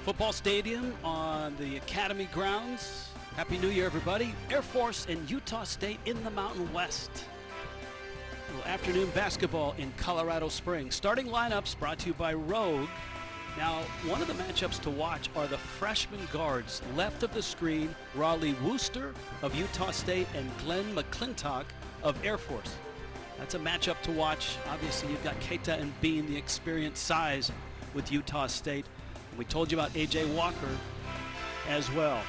Football stadium on the Academy grounds. Happy New Year, everybody. Air Force and Utah State in the Mountain West. A little afternoon basketball in Colorado Springs. Starting lineups brought to you by Rogue. Now, one of the matchups to watch are the freshman guards. Left of the screen, Raleigh Wooster of Utah State and Glenn McClintock of Air Force. That's a matchup to watch. Obviously, you've got Keita and Bean, the experienced size with Utah State. We told you about A.J. Walker as well.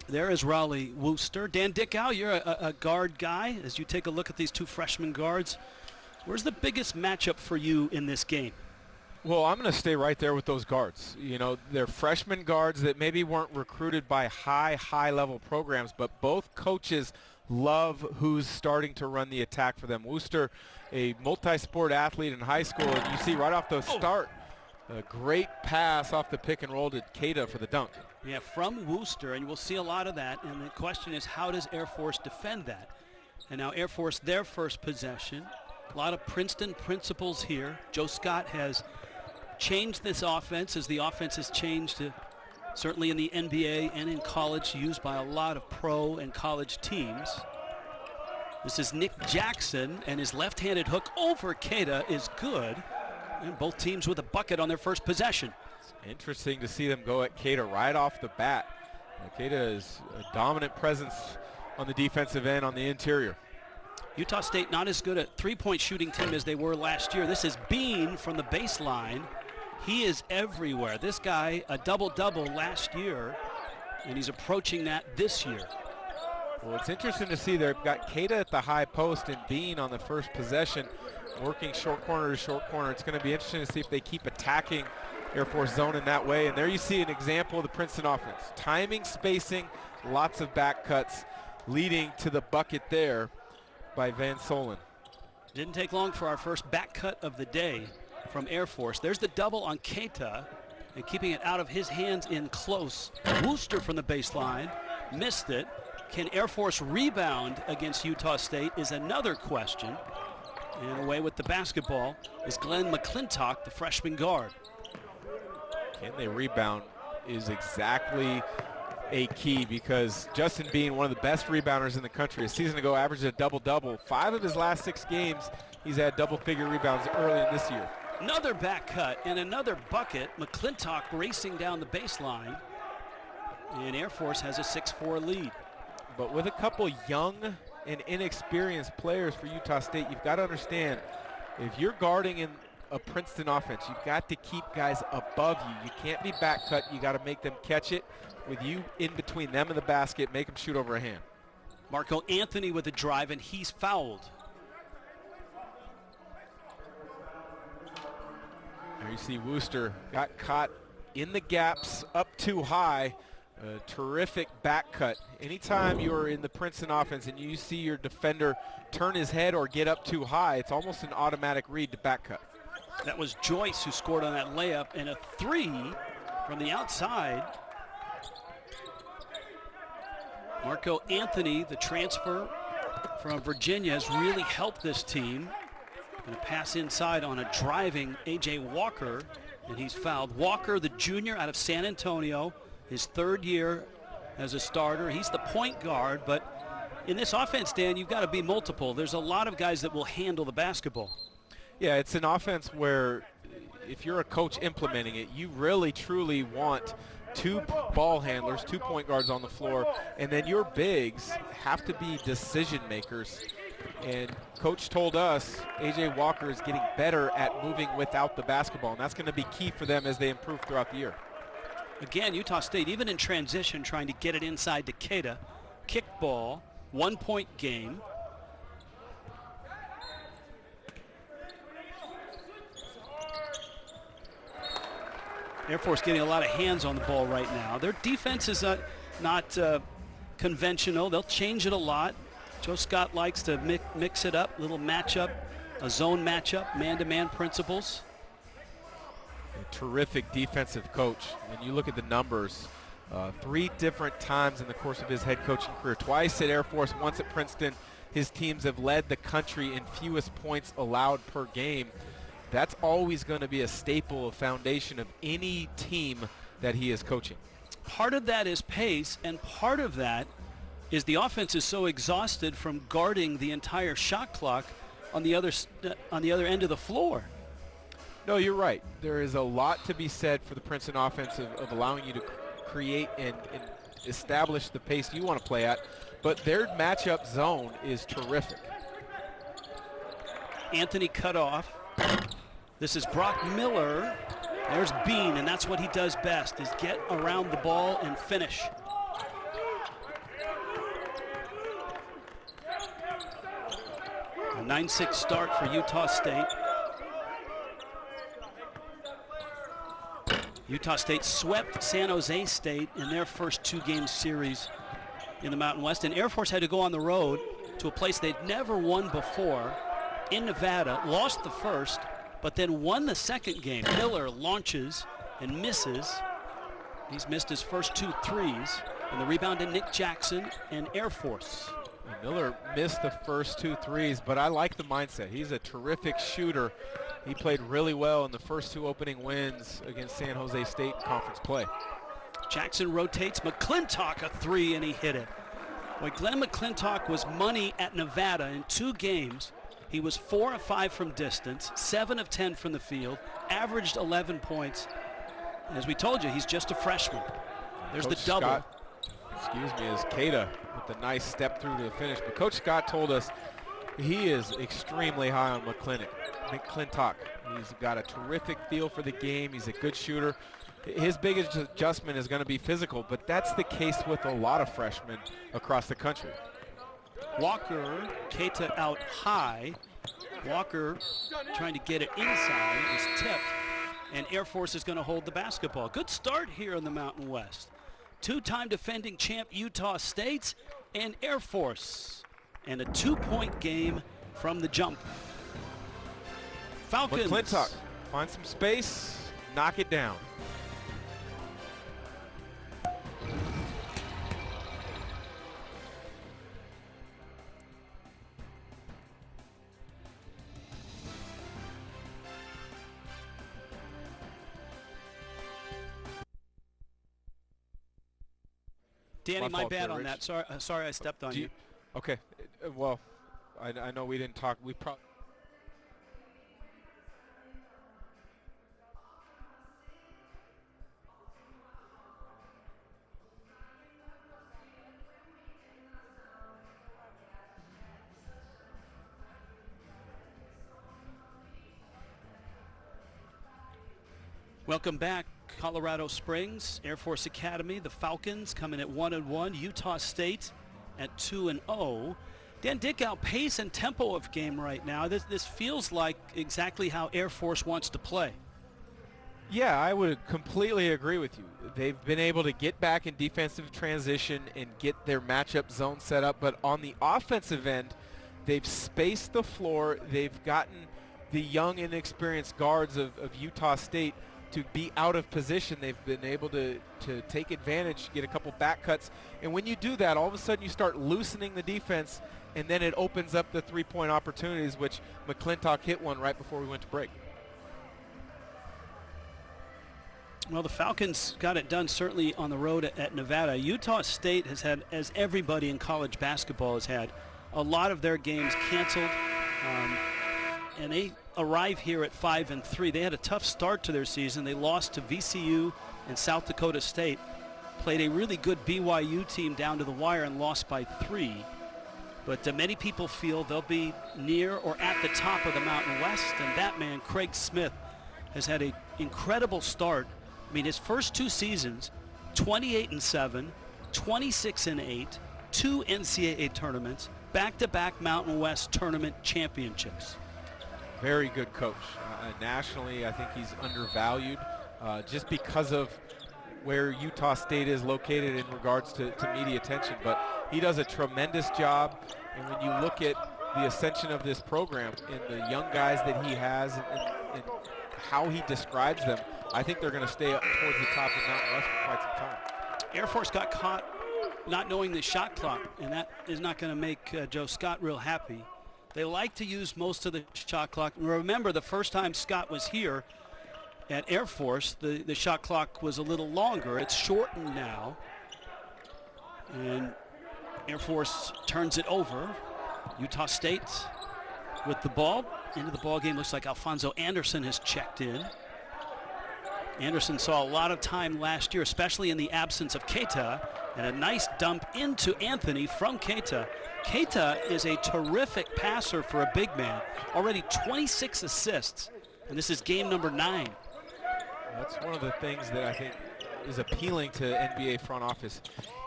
There is Raleigh Wooster. Dan Dickow, you're a guard guy. As you take a look at these two freshman guards, where's the biggest matchup for you in this game? Well, I'm going to stay right there with those guards. You know, they're freshman guards that maybe weren't recruited by high-level programs, but both coaches love who's starting to run the attack for them. Wooster, a multi-sport athlete in high school, and you see right off the start, a great pass off the pick and roll to Keita for the dunk. Yeah, from Wooster, and we'll see a lot of that. And the question is, how does Air Force defend that? And now Air Force, their first possession. A lot of Princeton principles here. Joe Scott has changed this offense as the offense has changed to, certainly in the NBA and in college, used by a lot of pro and college teams. This is Nick Jackson, and his left-handed hook over Keita is good. And both teams with a bucket on their first possession. It's interesting to see them go at Keita right off the bat. Keita is a dominant presence on the defensive end on the interior. Utah State not as good a three-point shooting team as they were last year. This is Bean from the baseline. He is everywhere. This guy, a double-double last year, and he's approaching that this year. Well, it's interesting to see they've got Keita at the high post and Bean on the first possession, working short corner to short corner. It's going to be interesting to see if they keep attacking Air Force zone in that way. And there you see an example of the Princeton offense. Timing, spacing, lots of back cuts, leading to the bucket there by Van Solen. Didn't take long for our first back cut of the day from Air Force. There's the double on Keita, and keeping it out of his hands in close. Wooster from the baseline, missed it. Can Air Force rebound against Utah State is another question. And away with the basketball is Glenn McClintock, the freshman guard. Can they rebound is exactly a key, because Justin Bean, one of the best rebounders in the country, a season ago averaged a double-double. 5 of his last 6 games, he's had double-figure rebounds early in this year. Another back cut and another bucket. McClintock racing down the baseline. And Air Force has a 6-4 lead. But with a couple young and inexperienced players for Utah State, you've got to understand, if you're guarding in a Princeton offense, you've got to keep guys above you. You can't be back cut. You got to make them catch it with you in between them and the basket, make them shoot over a hand. Marco Anthony with a drive, and he's fouled. There you see Wooster got caught in the gaps up too high. A terrific back cut. Anytime you're in the Princeton offense and you see your defender turn his head or get up too high, it's almost an automatic read to back cut. That was Joyce who scored on that layup, and a 3 from the outside. Marco Anthony, the transfer from Virginia, has really helped this team. Going to pass inside on a driving A.J. Walker, and he's fouled. Walker, the junior out of San Antonio, his 3rd year as a starter. He's the point guard, but in this offense, Dan, you've got to be multiple. There's a lot of guys that will handle the basketball. Yeah, it's an offense where if you're a coach implementing it, you really truly want 2 ball handlers, 2 point guards on the floor, and then your bigs have to be decision makers. And coach told us A.J. Walker is getting better at moving without the basketball, and that's going to be key for them as they improve throughout the year. Again, Utah State, even in transition, trying to get it inside to Keita. Kick ball, 1-point game. Air Force getting a lot of hands on the ball right now. Their defense is not conventional. They'll change it a lot. Joe Scott likes to mix it up, little matchup, a zone matchup, man-to-man principles. A terrific defensive coach. When you look at the numbers, 3 different times in the course of his head coaching career, twice at Air Force, once at Princeton, his teams have led the country in fewest points allowed per game. That's always going to be a staple, a foundation of any team that he is coaching. Part of that is pace, and part of that is the offense is so exhausted from guarding the entire shot clock on the other end of the floor. No, you're right. There is a lot to be said for the Princeton offense of allowing you to create and establish the pace you want to play at, but their matchup zone is terrific. Anthony cut off. This is Brock Miller. There's Bean, and that's what he does best, is get around the ball and finish. A 9-6 start for Utah State. Utah State swept San Jose State in their first two-game series in the Mountain West, and Air Force had to go on the road to a place they'd never won before in Nevada, lost the first, but then won the second game. Miller launches and misses. He's missed his first 2 threes, and the rebound to Nick Jackson and Air Force. Miller missed the first 2 threes, but I like the mindset. He's a terrific shooter. He played really well in the first 2 opening wins against San Jose State in conference play. Jackson rotates. McClintock a 3, and he hit it. Boy, Glenn McClintock was money at Nevada in 2 games. He was 4 of 5 from distance, 7 of 10 from the field, averaged 11 points. As we told you, he's just a freshman. There's Coach the double. Scott, is Keita with a nice step through to the finish. But Coach Scott told us he is extremely high on McClintock. He's got a terrific feel for the game. He's a good shooter. His biggest adjustment is going to be physical, but that's the case with a lot of freshmen across the country. Walker, Keita out high. Walker trying to get it inside, is tipped, and Air Force is going to hold the basketball. Good start here in the Mountain West. 2-time defending champ Utah State and Air Force, and a 2-point game from the jump. Falcons. McClintock, find some space, knock it down. Danny, my bad on that. Sorry I stepped on you. Okay. Well, I know we didn't talk. We probably. Welcome back, Colorado Springs, Air Force Academy. The Falcons coming at 1-1. Utah State at 2-0. Dan Dickow, pace and tempo of game right now. This feels like exactly how Air Force wants to play. Yeah, I would completely agree with you. They've been able to get back in defensive transition and get their matchup zone set up, but on the offensive end, they've spaced the floor. They've gotten the young, inexperienced guards of Utah State to be out of position. They've been able to take advantage, get a couple back cuts. And when you do that, all of a sudden you start loosening the defense, and then it opens up the three-point opportunities, which McClintock hit one right before we went to break. Well, the Falcons got it done certainly on the road at Nevada. Utah State has had, as everybody in college basketball has had, a lot of their games canceled. And they arrive here at 5-3. They had a tough start to their season. They lost to VCU and South Dakota State, played a really good BYU team down to the wire and lost by 3. But many people feel they'll be near or at the top of the Mountain West, and that man, Craig Smith, has had an incredible start. I mean, his first 2 seasons, 28-7, 26-8, 2 NCAA tournaments, back-to-back Mountain West tournament championships. Very good coach. Nationally, I think he's undervalued just because of where Utah State is located in regards to media attention. But he does a tremendous job. And when you look at the ascension of this program and the young guys that he has and how he describes them, I think they're going to stay up towards the top of the Mountain West for quite some time. Air Force got caught not knowing the shot clock, and that is not going to make Joe Scott real happy. They like to use most of the shot clock. Remember, the first time Scott was here, at Air Force, the shot clock was a little longer. It's shortened now. And Air Force turns it over. Utah State with the ball. Into the ball game. Looks like Alfonso Anderson has checked in. Anderson saw a lot of time last year, especially in the absence of Keita. And a nice dump into Anthony from Keita. Keita is a terrific passer for a big man. Already 26 assists. And this is game number 9. That's one of the things that I think is appealing to NBA front office.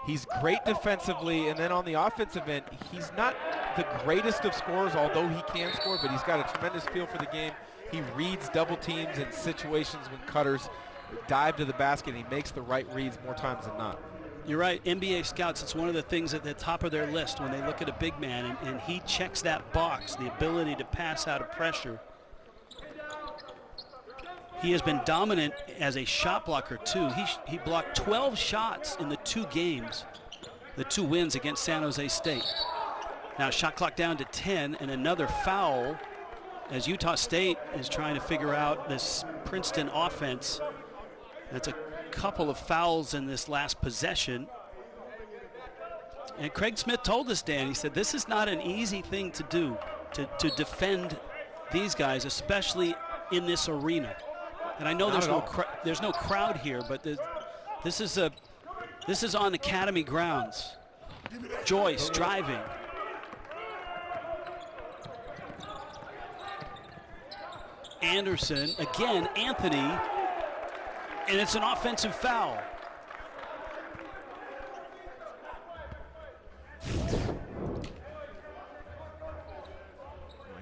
He's great defensively, and then on the offensive end, he's not the greatest of scorers, although he can score, but he's got a tremendous feel for the game. He reads double teams in situations when cutters dive to the basket, and he makes the right reads more times than not. You're right, NBA scouts, it's one of the things at the top of their list when they look at a big man, and he checks that box, the ability to pass out of pressure. He has been dominant as a shot blocker, too. He blocked 12 shots in the 2 games, the 2 wins against San Jose State. Now shot clock down to 10 and another foul as Utah State is trying to figure out this Princeton offense. That's a couple of fouls in this last possession. And Craig Smith told us, Dan, he said this is not an easy thing to do, to defend these guys, especially in this arena. And I know there's no crowd here, but this is on Academy grounds. Joyce driving. Anderson, again, Anthony, and it's an offensive foul.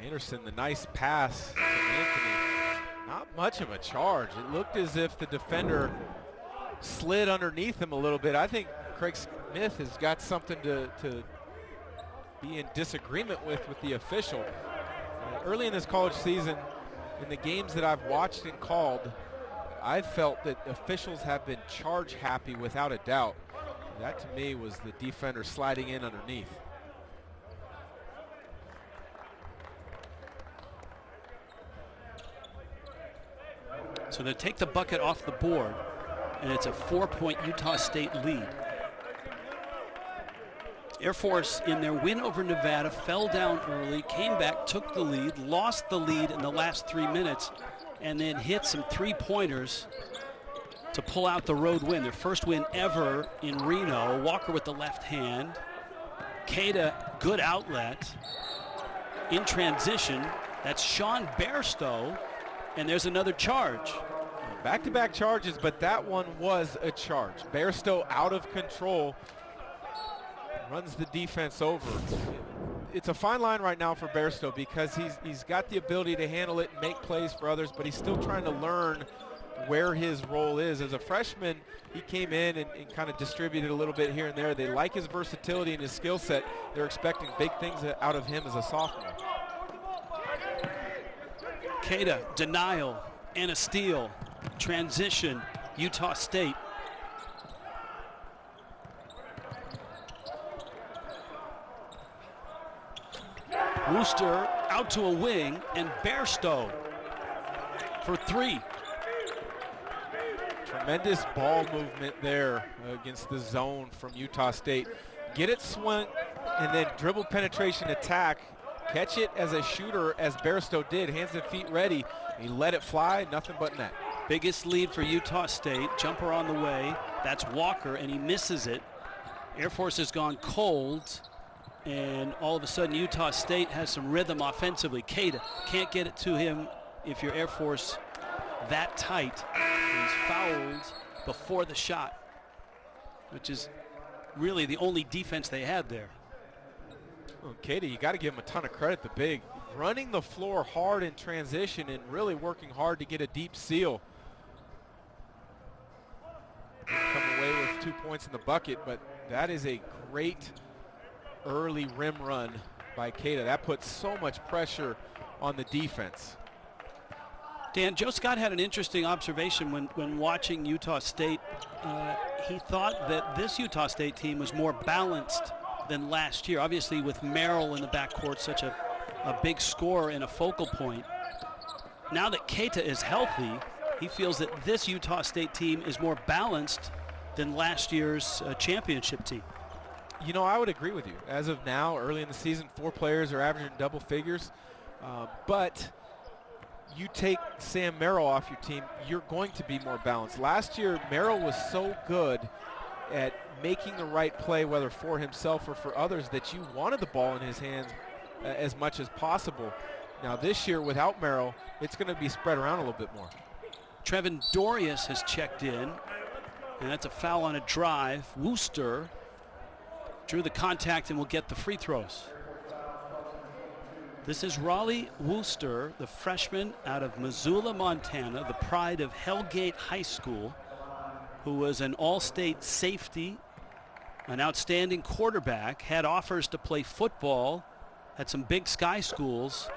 Anderson, the nice pass to Anthony. Not much of a charge. It looked as if the defender slid underneath him a little bit. I think Craig Smith has got something to be in disagreement with the official. Early in this college season, in the games that I've watched and called, I felt that officials have been charge happy without a doubt. That to me was the defender sliding in underneath. So they take the bucket off the board, and it's a 4-point Utah State lead. Air Force, in their win over Nevada, fell down early, came back, took the lead, lost the lead in the last 3 minutes, and then hit some 3-pointers to pull out the road win. Their first win ever in Reno. Walker with the left hand. Keita, good outlet. In transition, that's Sean Bairstow. And there's another charge. Back-to-back charges, but that one was a charge. Bairstow out of control, runs the defense over. It's a fine line right now for Bairstow because he's got the ability to handle it and make plays for others, but he's still trying to learn where his role is. As a freshman, he came in and kind of distributed a little bit here and there. They like his versatility and his skill set. They're expecting big things out of him as a sophomore. Keita, denial, and a steal. Transition, Utah State. Wooster out to a wing, and Bairstow for 3. Tremendous ball movement there against the zone from Utah State. Get it swung, and then dribble penetration attack. Catch it as a shooter, as Bairstow did, hands and feet ready. He let it fly, nothing but net. Biggest lead for Utah State. Jumper on the way. That's Walker, and he misses it. Air Force has gone cold, and all of a sudden Utah State has some rhythm offensively. Keita can't get it to him if you're Air Force that tight. He's fouled before the shot, which is really the only defense they had there. Well, Keita, you got to give him a ton of credit. The big running the floor hard in transition and really working hard to get a deep seal. Come away with 2 points in the bucket, but that is a great early rim run by Keita. That puts so much pressure on the defense. Dan, Joe Scott had an interesting observation when watching Utah State. He thought that this Utah State team was more balanced than last year. Obviously with Merrill in the backcourt, such a big scorer and a focal point. Now that Keita is healthy, he feels that this Utah State team is more balanced than last year's championship team. You know, I would agree with you. As of now, early in the season, 4 players are averaging double figures. But you take Sam Merrill off your team, you're going to be more balanced. Last year, Merrill was so good at making the right play, whether for himself or for others, that you wanted the ball in his hands as much as possible. Now this year, without Merrill, it's going to be spread around a little bit more. Trevin Dorius has checked in, and that's a foul on a drive. Wooster drew the contact and will get the free throws. This is Raleigh Wooster, the freshman out of Missoula, Montana, the pride of Hellgate High School, who was an all-state safety, an outstanding quarterback, had offers to play football at some Big Sky schools,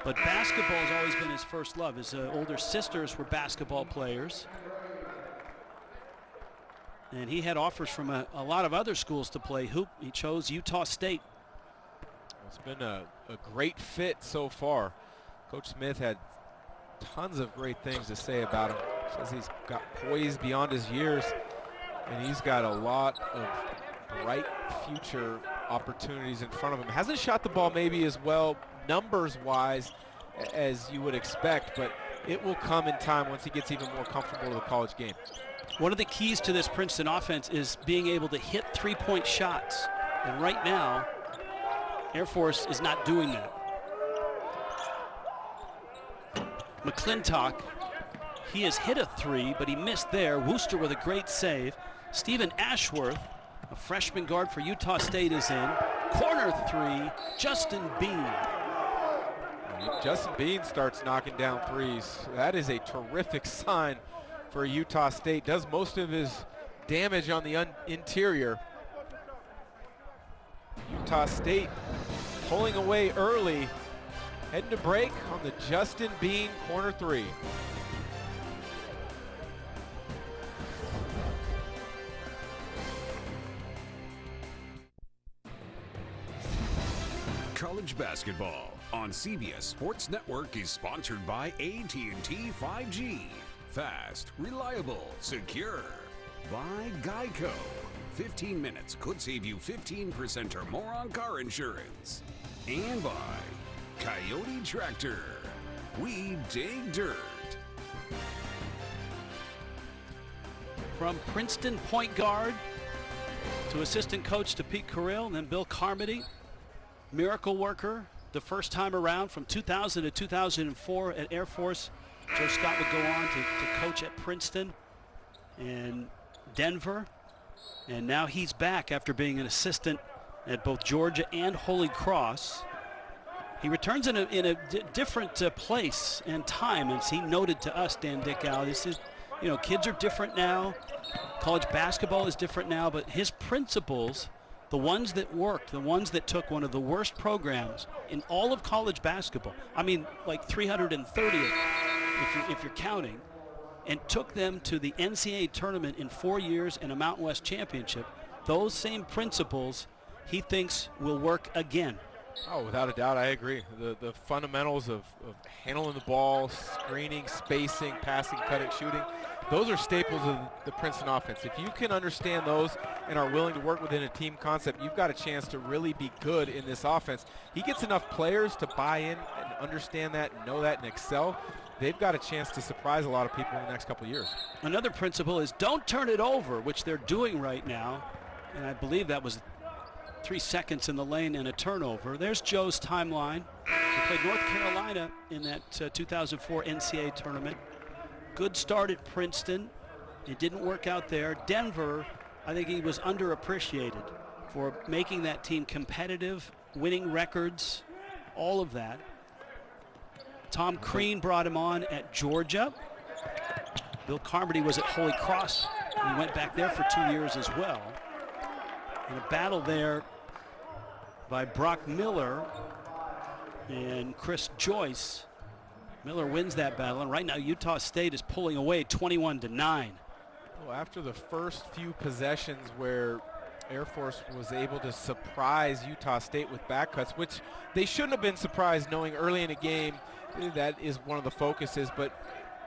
but basketball has always been his first love. His older sisters were basketball players, and he had offers from a lot of other schools to play hoop. He chose Utah State. It's been a great fit so far. Coach Smith had tons of great things to say about him. Says he's got poise beyond his years, and he's got a lot of bright future opportunities in front of him. Hasn't shot the ball maybe as well numbers-wise as you would expect, but it will come in time once he gets even more comfortable with the college game. One of the keys to this Princeton offense is being able to hit three-point shots, and right now, Air Force is not doing that. McClintock, he has hit a 3, but he missed there. Wooster with a great save. Stephen Ashworth, a freshman guard for Utah State, is in. Corner 3, Justin Bean. Justin Bean starts knocking down threes. That is a terrific sign for Utah State. Does most of his damage on the interior. Utah State pulling away early, heading to break on the Justin Bean corner 3. College basketball on CBS Sports Network is sponsored by AT&T 5G. Fast, reliable, secure. By Geico. 15 minutes could save you 15% or more on car insurance. And by Coyote Tractor. We dig dirt. From Princeton point guard to assistant coach to Pete Carrill, and then Bill Carmody, miracle worker the first time around from 2000 to 2004 at Air Force. Joe Scott would go on to coach at Princeton and Denver. And now he's back after being an assistant at both Georgia and Holy Cross. He returns in a different place and time, as he noted to us, Dan Dickow. This is, kids are different now. College basketball is different now, but his principles, the ones that worked, the ones that took one of the worst programs in all of college basketball, I mean, like 330th, if you're counting, and took them to the NCAA tournament in 4 years and a Mountain West championship. Those same principles he thinks will work again. Oh, without a doubt, I agree. The fundamentals of handling the ball, screening, spacing, passing, cutting, shooting, those are staples of the Princeton offense. If you can understand those and are willing to work within a team concept, you've got a chance to really be good in this offense. He gets enough players to buy in and understand that, and know that, and excel. They've got a chance to surprise a lot of people in the next couple of years. Another principle is don't turn it over, which they're doing right now. And I believe that was 3 seconds in the lane and a turnover. There's Joe's timeline. He played North Carolina in that 2004 NCAA tournament. Good start at Princeton. It didn't work out there. Denver, I think he was underappreciated for making that team competitive, winning records, all of that. Tom Crean brought him on at Georgia. Bill Carmody was at Holy Cross. He went back there for 2 years as well. In a battle there by Brock Miller and Chris Joyce. Miller wins that battle, and right now Utah State is pulling away 21-9. Well, after the first few possessions where Air Force was able to surprise Utah State with back cuts, which they shouldn't have been surprised, knowing early in the game that is one of the focuses, but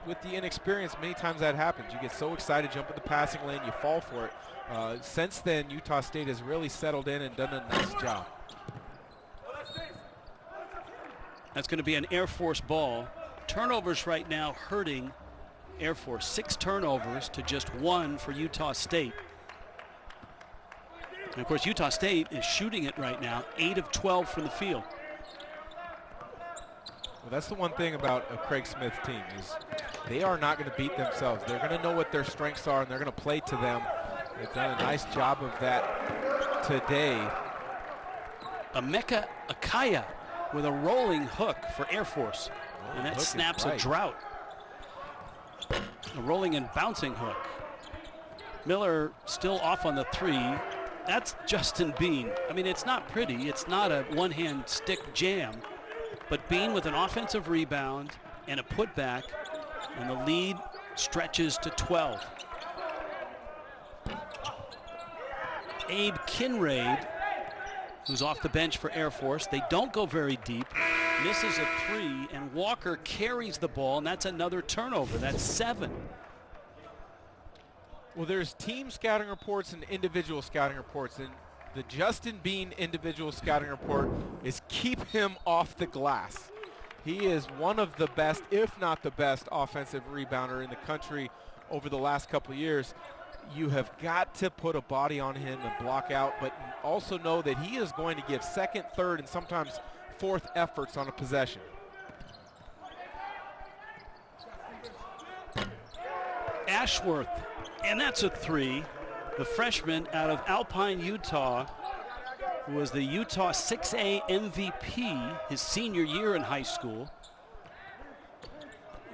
with the inexperience, many times that happens. You get so excited, jump in the passing lane, you fall for it. Since then, Utah State has really settled in and done a nice job. That's going to be an Air Force ball. Turnovers right now hurting Air Force. 6 turnovers to just 1 for Utah State. And of course, Utah State is shooting it right now, 8 of 12 from the field. Well, that's the one thing about a Craig Smith team is they are not going to beat themselves. They're going to know what their strengths are, and they're going to play to them. They've done a nice job of that today. Emeka Akaya with a rolling hook for Air Force. And that snaps a drought. A rolling and bouncing hook. Miller still off on the 3. That's Justin Bean. I mean, it's not pretty. It's not a one-hand stick jam. But Bean with an offensive rebound and a putback, and the lead stretches to 12. Abe Kinraid, who's off the bench for Air Force. They don't go very deep. Misses a 3, and Walker carries the ball, and that's another turnover. That's 7. Well, there's team scouting reports and individual scouting reports, and the Justin Bean individual scouting report is keep him off the glass. He is one of the best, if not the best, offensive rebounder in the country over the last couple of years. You have got to put a body on him and block out, but also know that he is going to give second, third, and sometimes fourth efforts on a possession. Ashworth, and that's a 3. The freshman out of Alpine, Utah, who was the Utah 6A MVP his senior year in high school.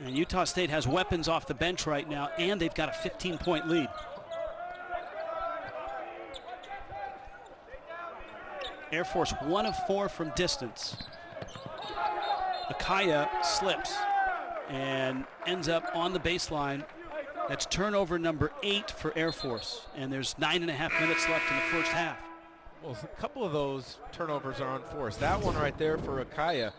And Utah State has weapons off the bench right now, and they've got a 15-point lead. Air Force 1 of 4 from distance. Akaya slips and ends up on the baseline. That's turnover number 8 for Air Force, and there's 9.5 minutes left in the first half. Well, a couple of those turnovers are unforced. That one right there for Akaya,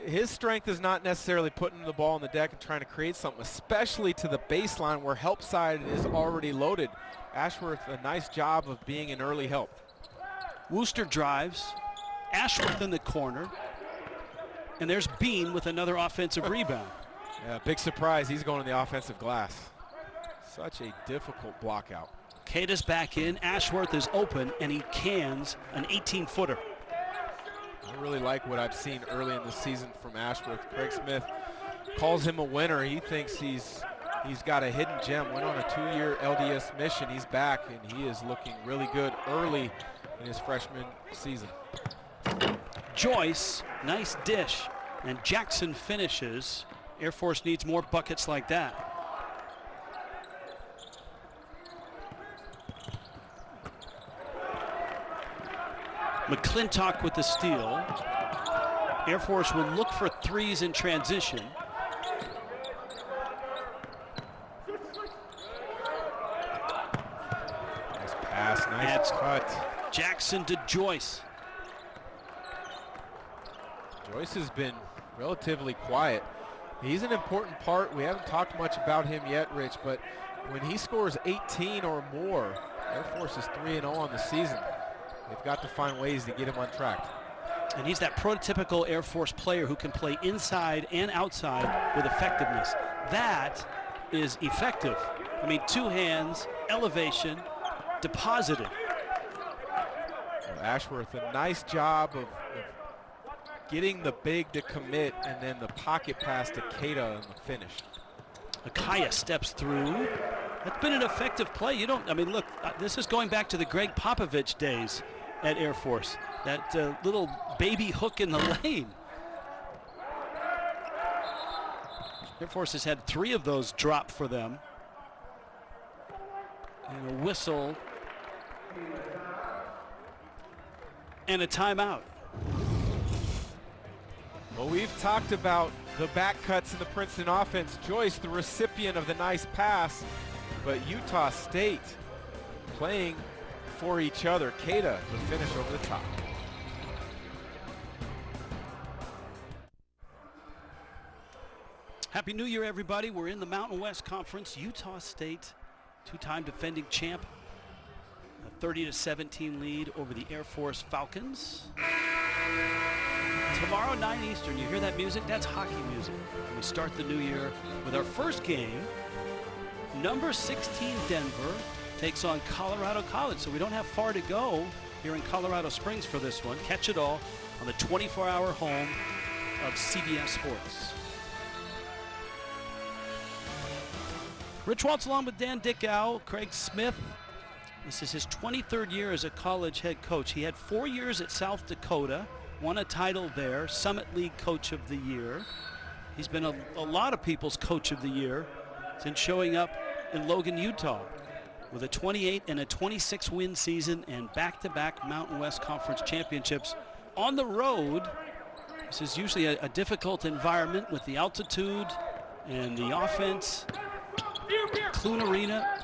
his strength is not necessarily putting the ball on the deck and trying to create something, especially to the baseline where help side is already loaded. Ashworth, a nice job of being an early help. Wooster drives, Ashworth in the corner, and there's Bean with another offensive rebound. Yeah, big surprise, he's going to the offensive glass. Such a difficult block out. Keda's back in, Ashworth is open, and he cans an 18-footer. I really like what I've seen early in the season from Ashworth. Craig Smith calls him a winner. He thinks he's got a hidden gem. Went on a 2-year LDS mission. He's back, and he is looking really good early in his freshman season. Joyce, nice dish, and Jackson finishes. Air Force needs more buckets like that. McClintock with the steal. Air Force will look for 3s in transition. Nice pass, nice cut. Jackson to Joyce. Joyce has been relatively quiet. He's an important part. We haven't talked much about him yet, Rich, but when he scores 18 or more, Air Force is 3-0 on the season. They've got to find ways to get him on track. And he's that prototypical Air Force player who can play inside and outside with effectiveness. That is effective. I mean, 2 hands, elevation, deposited. Well, Ashworth, a nice job of getting the big to commit, and then the pocket pass to Keda on the finish. Akaya steps through. That's been an effective play. I mean, look, this is going back to the Greg Popovich days at Air Force. That little baby hook in the lane. Air Force has had 3 of those drop for them. And a whistle. And a timeout. Well, we've talked about the back cuts in the Princeton offense. Joyce, the recipient of the nice pass, but Utah State playing for each other. Keda, the finish over the top. Happy New Year, everybody. We're in the Mountain West Conference. Utah State, two-time defending champ. A 30-17 lead over the Air Force Falcons. Tomorrow, 9 Eastern. You hear that music? That's hockey music. And we start the new year with our first game. Number 16 Denver takes on Colorado College. So we don't have far to go here in Colorado Springs for this one. Catch it all on the 24-hour home of CBS Sports. Rich Waltz along with Dan Dickow, Craig Smith. This is his 23rd year as a college head coach. He had 4 years at South Dakota, won a title there, Summit League Coach of the Year. He's been a lot of people's Coach of the Year since showing up in Logan, Utah, with a 28 and a 26 win season and back-to-back Mountain West Conference championships on the road. This is usually a difficult environment with the altitude and the offense. Clune Arena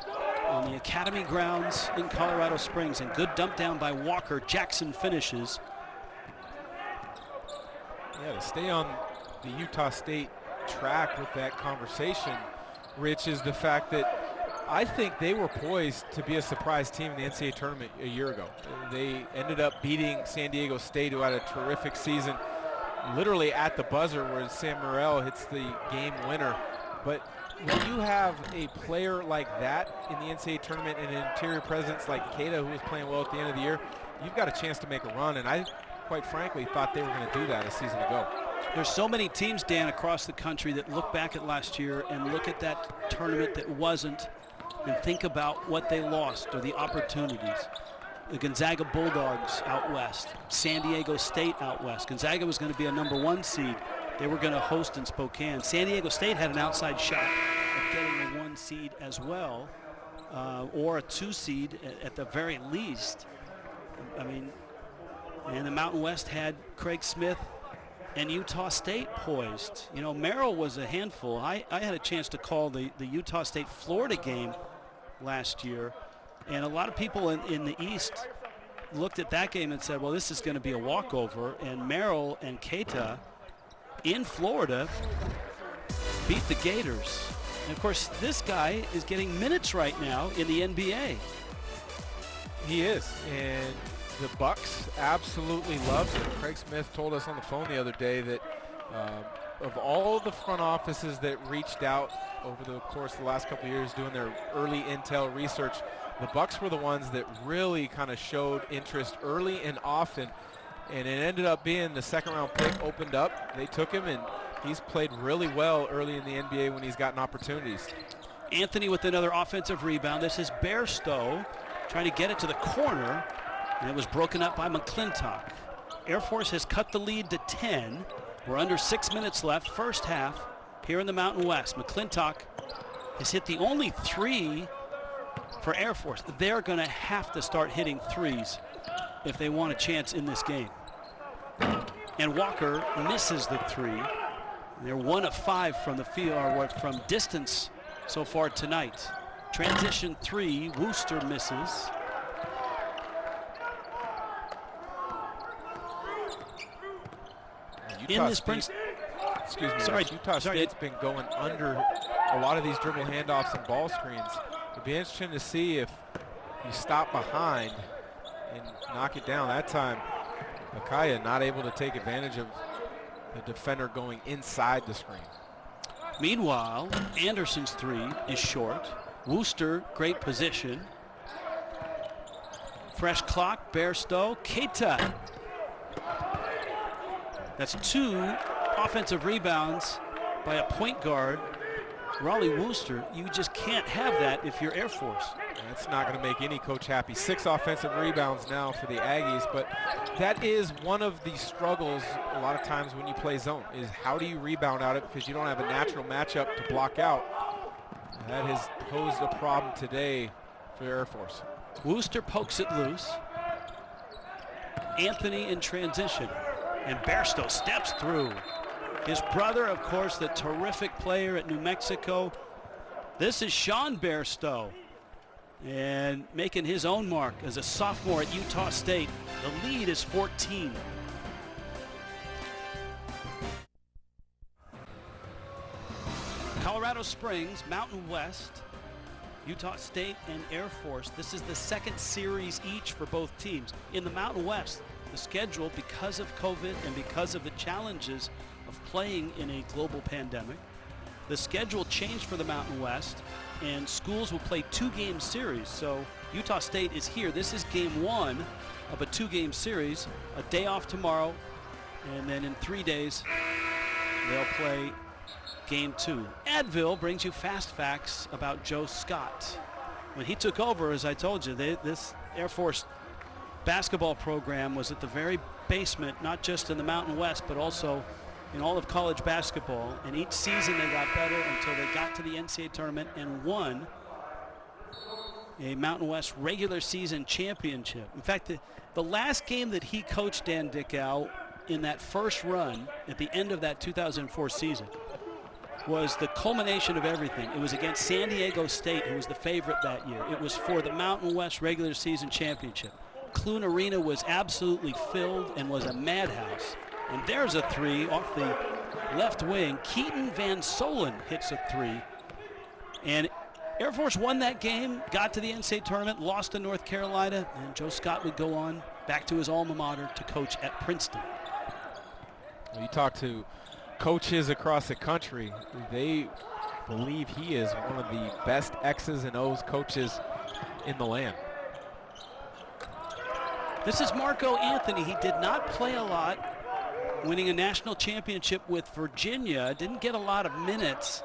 on the Academy grounds in Colorado Springs, and good dump down by Walker. Jackson finishes. Yeah, to stay on the Utah State track with that conversation, Rich, is the fact that I think they were poised to be a surprise team in the NCAA tournament a year ago. They ended up beating San Diego State, who had a terrific season, literally at the buzzer where Sam Morrell hits the game winner. But when you have a player like that in the NCAA tournament and an interior presence like Keita, who was playing well at the end of the year, you've got a chance to make a run. And I, quite frankly, thought they were going to do that a season ago. There's so many teams, Dan, across the country that look back at last year and look at that tournament that wasn't and think about what they lost or the opportunities. The Gonzaga Bulldogs out west, San Diego State out west. Gonzaga was going to be a #1 seed. They were going to host in Spokane. San Diego State had an outside shot at getting a 1 seed as well, or a 2 seed at the very least. I mean, and the Mountain West had Craig Smith and Utah State poised. You know, Merrill was a handful. I had a chance to call the Utah State-Florida game last year, and a lot of people in the East looked at that game and said, well, this is going to be a walkover, and Merrill and Keita in Florida beat the Gators. And of course, this guy is getting minutes right now in the NBA. He is, and the Bucks absolutely love him. Craig Smith told us on the phone the other day that of all the front offices that reached out over the course of the last couple of years doing their early intel research, the Bucks were the ones that really kind of showed interest early and often. And it ended up being the second-round pick opened up. They took him, and he's played really well early in the NBA when he's gotten opportunities. Anthony with another offensive rebound. This is Bairstow trying to get it to the corner, and it was broken up by McClintock. Air Force has cut the lead to 10. We're under 6 minutes left, first half, here in the Mountain West. McClintock has hit the only 3 for Air Force. They're going to have to start hitting threes if they want a chance in this game. And Walker misses the 3. They're 1 of 5 from the field, or from distance so far tonight. Transition 3, Wooster misses. Utah State's been going under a lot of these dribble handoffs and ball screens. It'd be interesting to see if you stop behind and knock it down. That time, Makaya not able to take advantage of the defender going inside the screen. Meanwhile, Anderson's 3 is short. Wooster, great position. Fresh clock, Bairstow, Keita. That's 2 offensive rebounds by a point guard, Raleigh Wooster. You just can't have that if you're Air Force. That's not going to make any coach happy. 6 offensive rebounds now for the Aggies, but that is one of the struggles a lot of times when you play zone, is how do you rebound out it, because you don't have a natural matchup to block out. That has posed a problem today for Air Force. Wooster pokes it loose. Anthony in transition, and Bairstow steps through. His brother, of course, the terrific player at New Mexico. This is Sean Bairstow, and making his own mark as a sophomore at Utah State. The lead is 14. Colorado Springs, Mountain West, Utah State and Air Force. This is the second series each for both teams. In the Mountain West, the schedule, because of COVID and because of the challenges of playing in a global pandemic, the schedule changed for the Mountain West, and schools will play 2-game series. So Utah State is here. This is game 1 of a 2-game series, a day off tomorrow, and then in 3 days they'll play game 2. Advil brings you fast facts about Joe Scott. When he took over, as I told you, this Air Force basketball program was at the very basement, not just in the Mountain West, but also in all of college basketball. And each season they got better until they got to the NCAA tournament and won a Mountain West regular season championship. In fact, the last game that he coached, Dan Dickow, in that first run at the end of that 2004 season was the culmination of everything. It was against San Diego State, who was the favorite that year. It was for the Mountain West regular season championship. Clune Arena was absolutely filled and was a madhouse. And there's a 3 off the left wing. Keaton Van Solen hits a 3. And Air Force won that game, got to the NCAA tournament, lost to North Carolina, and Joe Scott would go on back to his alma mater to coach at Princeton. Well, you talk to coaches across the country, they believe he is one of the best X's and O's coaches in the land. This is Marco Anthony. He did not play a lot, winning a national championship with Virginia. Didn't get a lot of minutes.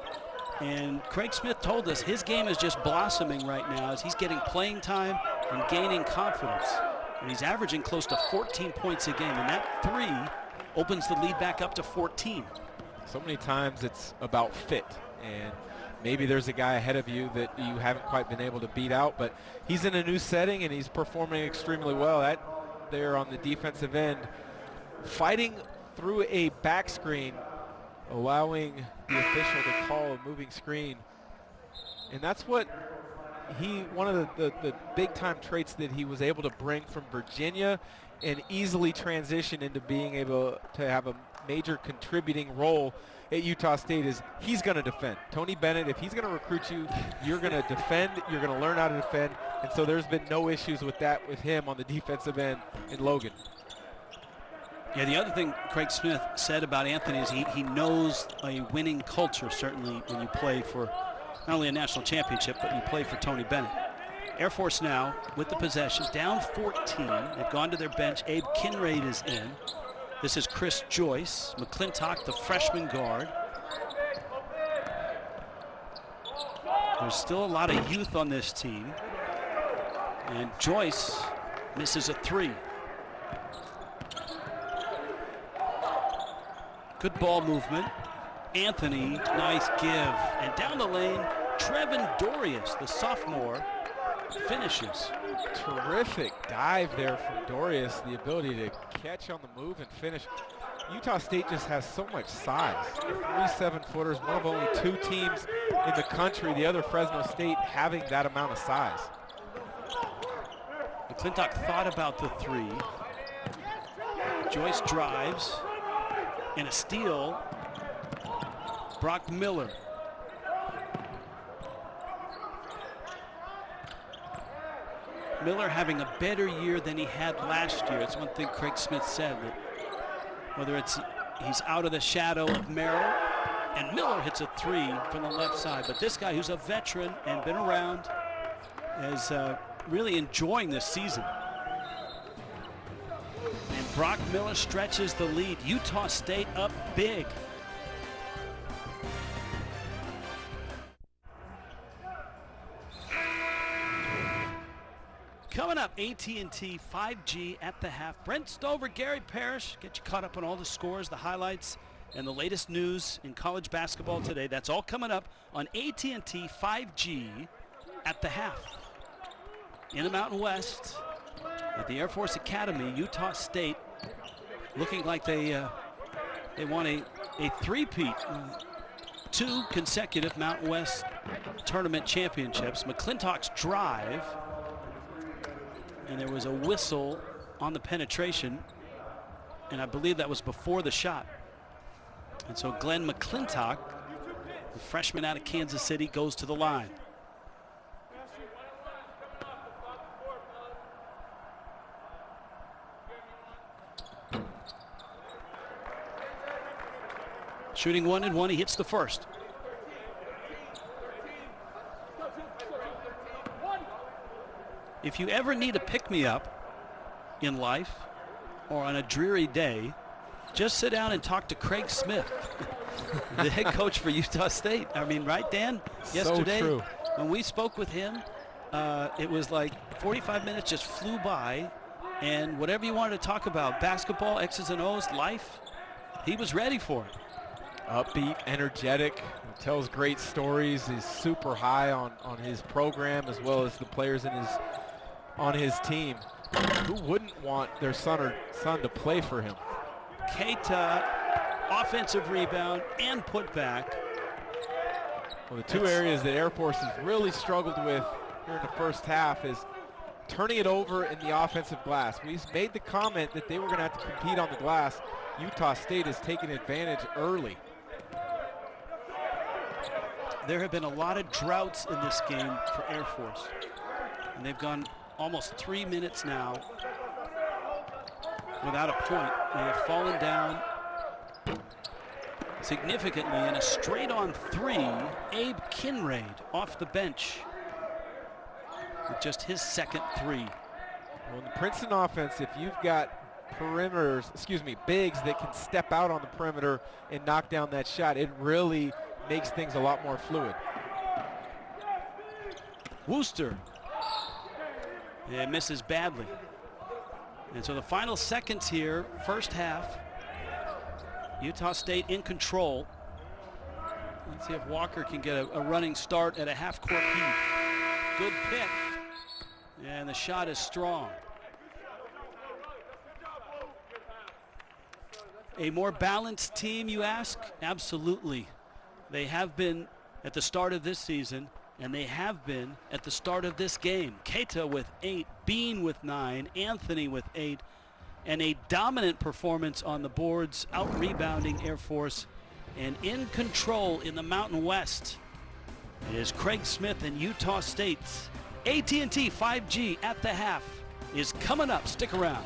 And Craig Smith told us his game is just blossoming right now as he's getting playing time and gaining confidence. And he's averaging close to 14 points a game. And that 3 opens the lead back up to 14. So many times it's about fit. And maybe there's a guy ahead of you that you haven't quite been able to beat out. But he's in a new setting and he's performing extremely well. That there on the defensive end, fighting through a back screen, allowing the official to call a moving screen. And that's what one of the big time traits that he was able to bring from Virginia and easily transition into being able to have a major contributing role at Utah State is he's going to defend. Tony Bennett, if he's going to recruit you, you're going to defend, you're going to learn how to defend. And so there's been no issues with that with him on the defensive end in Logan. Yeah, the other thing Craig Smith said about Anthony is he knows a winning culture, certainly when you play for not only a national championship, but you play for Tony Bennett. Air Force now with the possession, down 14. They've gone to their bench. Abe Kinraid is in. This is Chris Joyce. McClintock, the freshman guard. There's still a lot of youth on this team. And Joyce misses a 3. Good ball movement. Anthony, nice give. And down the lane, Trevin Dorius, the sophomore, finishes. Terrific dive there from Dorius, the ability to catch on the move and finish. Utah State just has so much size. 3 7-footers, one of only 2 teams in the country, the other Fresno State, having that amount of size. McClintock thought about the 3. Joyce drives. And a steal, Brock Miller. Miller having a better year than he had last year. It's one thing Craig Smith said, that whether it's he's out of the shadow of Merrill, and Miller hits a 3 from the left side. But this guy who's a veteran and been around is really enjoying this season. Brock Miller stretches the lead. Utah State up big. Coming up, AT&T 5G at the half. Brent Stover, Gary Parrish, get you caught up on all the scores, the highlights, and the latest news in college basketball today. That's all coming up on AT&T 5G at the half. In the Mountain West, at the Air Force Academy, Utah State looking like they want a three-peat, 2 consecutive Mountain West tournament championships. McClintock's drive, and there was a whistle on the penetration, and I believe that was before the shot. And so Glenn McClintock The freshman out of Kansas City goes to the line. Shooting 1 and 1, he hits the first. If you ever need a pick-me-up in life or on a dreary day, just sit down and talk to Craig Smith, the head coach for Utah State. I mean, right, Dan? Yesterday, so true. When we spoke with him, it was like 45 minutes just flew by, and whatever you wanted to talk about, basketball, X's and O's, life, he was ready for it. Upbeat, energetic, tells great stories. He's super high on his program as well as the players on his team. Who wouldn't want their son to play for him? Keita, offensive rebound and putback. Well, the two areas that Air Force has really struggled with here in the first half is turning it over in the offensive glass. We made the comment that they were going to have to compete on the glass. Utah State has taken advantage early. There have been a lot of droughts in this game for Air Force, and they've gone almost 3 minutes now without a point. They have fallen down significantly in a straight-on three. Abe Kinraid off the bench with just his second three. Well, in the Princeton offense, if you've got bigs that can step out on the perimeter and knock down that shot, it really makes things a lot more fluid. Wooster. It misses badly. And so the final seconds here, first half, Utah State in control. Let's see if Walker can get a running start at a half-court heat. Good pick. And the shot is strong. A more balanced team, you ask? Absolutely. They have been at the start of this season, and they have been at the start of this game. Keita with 8, Bean with 9, Anthony with 8, and a dominant performance on the boards, out-rebounding Air Force, and in control in the Mountain West is Craig Smith and Utah State's AT&T 5G at the half is coming up. Stick around.